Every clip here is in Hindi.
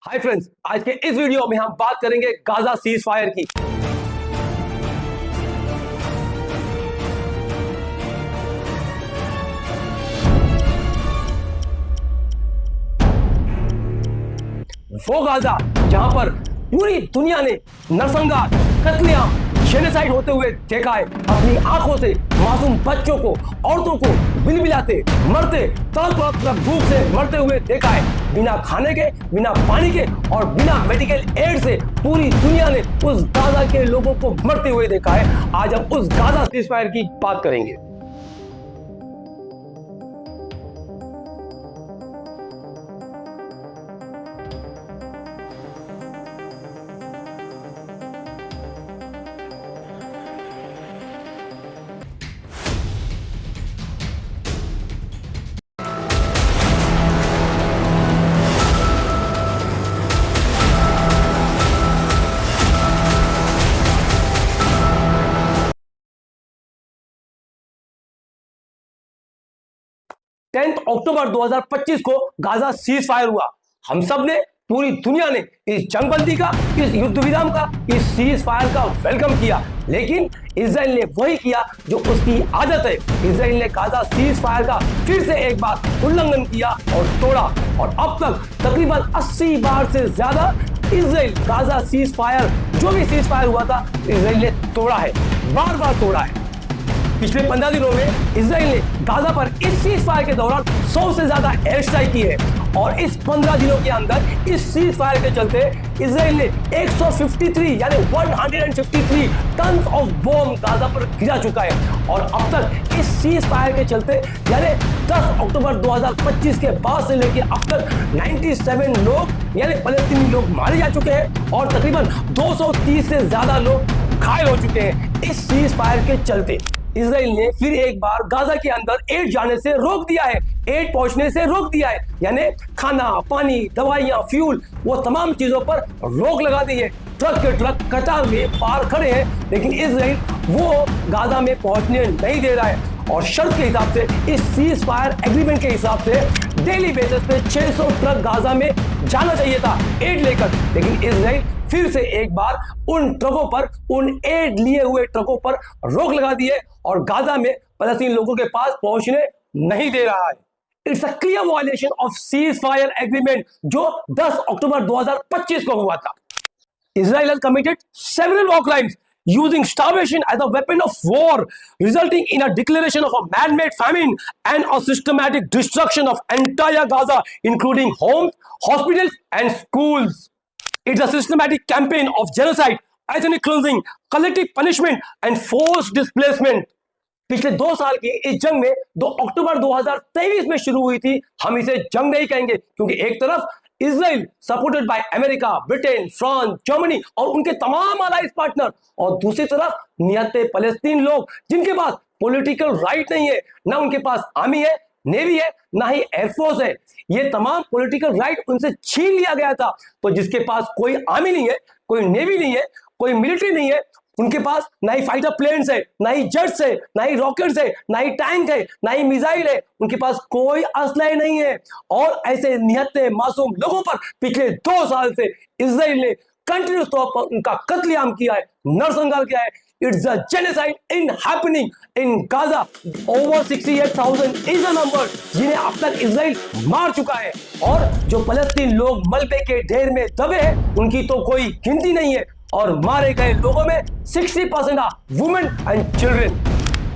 हाय फ्रेंड्स, आज के इस वीडियो में हम बात करेंगे गाजा सीज फायर की। वो गाजा जहां पर पूरी दुनिया ने नरसंहार, कत्लेआम, जेनोसाइड होते हुए देखा है। अपनी आंखों से मासूम बच्चों को, औरतों को बिलबिलाते, मरते, तड़प भूख से मरते हुए देखा है। बिना खाने के, बिना पानी के और बिना मेडिकल एड से पूरी दुनिया ने उस गाजा के लोगों को मरते हुए देखा है। आज हम उस गाजा सीज फायर की बात करेंगे। अक्टूबर 2025 को गाजा सीज फायर हुआ। हम सब ने, पूरी दुनिया ने इस जंगबंदी का, इस युद्ध विराम का, इस सीज फायर का वेलकम किया। लेकिन इजराइल ने वही किया जो उसकी आदत है। इजराइल ने गाजा सीज फायर का फिर से एक बार उल्लंघन किया और तोड़ा। और अब तक तकरीबन 80 बार से ज्यादा इजराइल गाजा सीज फायर, जो भी सीज फायर हुआ था, इजराइल ने तोड़ा है, बार बार तोड़ा है। पिछले 15 दिनों में इजराइल ने गाजा पर इस सीज फायर के दौरान 100 से ज्यादा एयर स्ट्राइक की है। और इस 15 दिनों के अंदर इस सीज फायर के चलते इजराइल ने 153 यानी 153 टन ऑफ बॉम्ब गाजा पर गिरा चुका है। और अब तक इस सीज फायर के चलते यानी 10 अक्टूबर 2025 के बाद से लेकर अब तक 97 लोग यानी फलस्तीनी लोग मारे जा चुके हैं और तकरीबन 230 से ज्यादा लोग घायल हो चुके हैं इस सीज फायर के चलते। इजराइल ने फिर एक बार गाजा के अंदर एड जाने से रोक दिया है, एड पहुंचने से रोक दिया है। यानी खाना, पानी, दवाइयां, फ्यूल, वो तमाम चीजों पर रोक लगा दी है। ट्रक के ट्रक कतार में पार खड़े हैं, लेकिन इजराइल वो गाजा में पहुंचने नहीं दे रहा है। और शर्त के हिसाब से, इस सीज फायर एग्रीमेंट के हिसाब से डेली बेसिस पे 600 ट्रक गाजा में जाना चाहिए था एड लेकर। लेकिन इजराइल फिर से एक बार उन ट्रकों पर, उन एड लिए हुए ट्रकों पर रोक लगा दी है और गाजा में फलस्तीनी लोगों के पास पहुंचने नहीं दे रहा है। It's a clear violation of cease fire agreement जो 10 अक्टूबर 2025 को हुआ था। Israel has committed several war crimes using starvation as a weapon of war, resulting in a declaration of a man-made famine and a systematic destruction of entire Gaza, including homes, hospitals, and schools. It's a systematic campaign of genocide, ethnic cleansing, collective punishment, and forced displacement. पिछले 2 साल की इस जंग में 2 अक्टूबर 2023 में शुरू हुई थी। हम इसे जंग नहीं कहेंगे, क्योंकि एक तरफ Israel supported by America, Britain, France, Germany और उनके तमाम अलाइज पार्टनर, और दूसरी तरफ निहत्थे फलस्तीन लोग जिनके पास पॉलिटिकल राइट नहीं है, ना उनके पास आर्मी है, नेवी है, ना ही एयरफोर्स है। ये तमाम पॉलिटिकल राइट उनसे छीन लिया गया था। तो जिसके पास कोई आर्मी नहीं है, कोई नेवी नहीं है, कोई मिलिट्री नहीं है, उनके पास ना ही फाइटर प्लेन्स है, ना ही जेट्स है, ना ही रॉकेट्स है, ना ही टैंक है, ना ही मिसाइल है, उनके पास कोई असलहा नहीं है। और ऐसे निहत्थे मासूम लोगों पर पिछले 2 साल से इजराइल ने कंटिन्यूस तौर पर उनका कत्लेआम किया है, नरसंहार किया है। It's a genocide in happening in Gaza. Over 68,000 is a number जिन्हें अब तक इजराइल मार चुका है। और जो फलस्तीन लोग मलबे के ढेर में दबे हैं, उनकी तो कोई गिनती नहीं है। और मारे गए लोगों में 60% are women and children.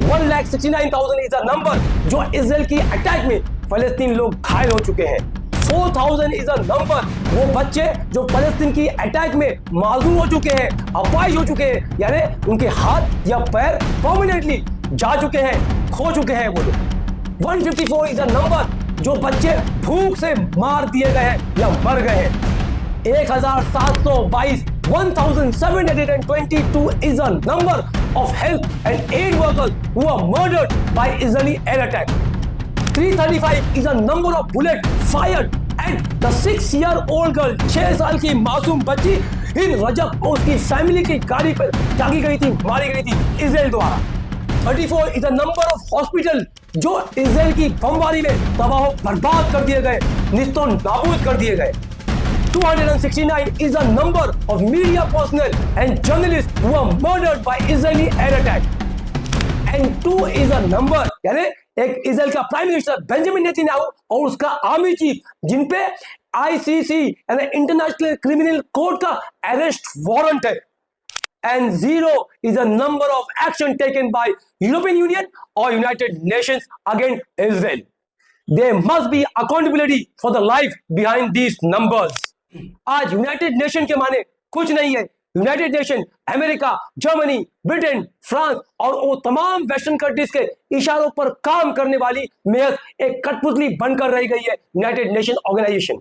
1,69,000 is a number जो इजराइल की अटैक में फलस्तीन लोग घायल हो चुके हैं। 4,000 इज अ नंबर वो बच्चे जो फलस्तीन की अटैक में माजूर हो चुके हैं, अपाहिज हो चुके हैं, यानी उनके हाथ या पैर परमानेंटली जा चुके हैं, खो चुके हैं वो लोग। 154 इज अ नंबर जो बच्चे भूख से मार दिए गए हैं या मर गए हैं। 1,722 1,722 is a number of health and aid workers who are murdered by Israeli air attack. 335 is a number of bullets fired at the 6-year-old girl, 6 साल की मासूम बच्ची इन रजब और उसकी फैमिली की गाड़ी पर जागी गई थी, मारी गई थी इजराइल द्वारा। 34 is a number of hospital जो इजराइल की बमबारी में तबाह बर्बाद कर दिए गए, निस्तो नाबूद कर दिए गए। 269 is a number of media personnel and journalists who were murdered by Israeli air attack. And 2 is a number, यानी एक इजराइल का प्राइम मिनिस्टर बेंजामिन नेतन्याहू और उसका आर्मी चीफ जिन पे आईसीसी यानी इंटरनेशनल क्रिमिनल कोर्ट का अरेस्ट वारंट है. And 0 is a number of action taken by European Union or United Nations against Israel. There must be accountability for the life behind these numbers. आज यूनाइटेड नेशन के माने कुछ नहीं है. United nation America, Germany, Britain, France और वो तमाम वेस्टर्न कंट्रीज के इशारों पर काम करने वाली महज एक कठपुतली बनकर रह गई है United Nation Organization.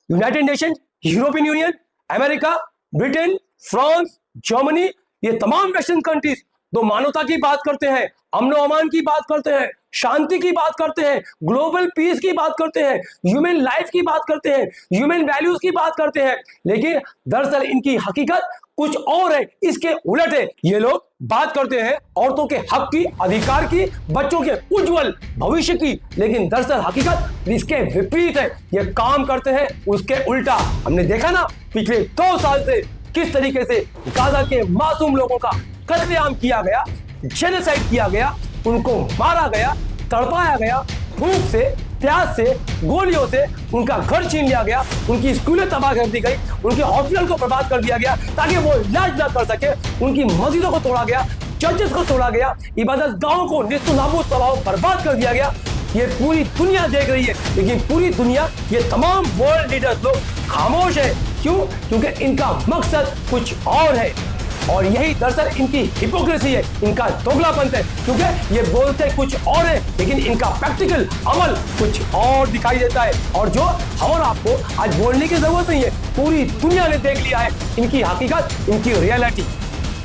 United Nation, European Union, America, Britain, France, Germany, ये तमाम वेस्टर्न कंट्रीज तो मानवता की बात करते हैं, अमन अमान की बात करते हैं, शांति की बात करते हैं, ग्लोबल पीस की बात करते हैं, ह्यूमन लाइफ की बात करते हैं, ह्यूमन वैल्यूज की बात करते हैं, लेकिन दरअसल इनकी हकीकत कुछ और है, इसके उलट है. ये लोग बात करते हैं औरतों के हक की, अधिकार की, बच्चों के उज्जवल भविष्य की, लेकिन दरअसल हकीकत इसके विपरीत है. ये काम करते हैं उसके उल्टा. हमने देखा ना पिछले 2 साल से किस तरीके से गाजा के मासूम लोगों का कत्लेआम किया गया, जेनोसाइड किया गया, उनको मारा गया, तड़पाया गया, भूख से, प्यास से, गोलियों से, उनका घर छीन लिया गया, उनकी स्कूलें तबाह कर दी गई, उनके हॉस्पिटल को बर्बाद कर दिया गया ताकि वो इलाज ना कर सके, उनकी मस्जिदों को तोड़ा गया, चर्चेस को तोड़ा गया, इबादत गाहों को निस्तो नाबूद तबाह बर्बाद कर दिया गया. ये पूरी दुनिया देख रही है, लेकिन पूरी दुनिया, ये तमाम वर्ल्ड लीडर्स लोग खामोश है. क्यों? क्योंकि इनका मकसद कुछ और है और यही दरअसल इनकी हिपोक्रेसी है, इनका दोगलापन है. क्योंकि ये बोलते कुछ और है लेकिन इनका प्रैक्टिकल अमल कुछ और दिखाई देता है. और जो हम और आपको आज बोलने की जरूरत नहीं है, पूरी दुनिया ने देख लिया है इनकी हकीकत, इनकी रियलिटी.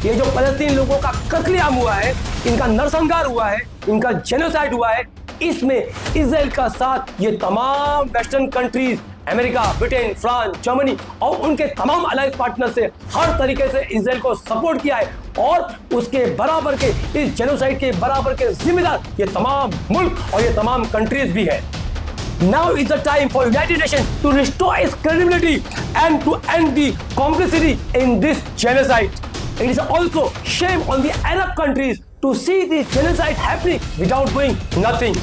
ये जो फलस्तीन लोगों का कत्लेआम हुआ है, इनका नरसंहार हुआ है, इनका जेनोसाइड हुआ है, इसमें इजराइल का साथ ये तमाम western countries, America, Britain, France, Germany और उनके तमाम अलायंस पार्टनर से हर तरीके से इजराइल को सपोर्ट किया है. और उसके बराबर के इस जेनोसाइड के बराबर के जिम्मेदार ये तमाम मुल्क और ये तमाम कंट्रीज भी है. Now is the time for United Nations to restore its credibility and to end the complicity in this genocide. It is also shame on the Arab countries to see this genocide happening without doing nothing.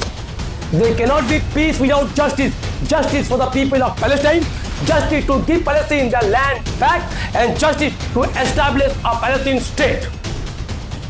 There cannot be peace without justice. Justice for the people of Palestine, justice to give Palestine their land back, and justice to establish a Palestine state.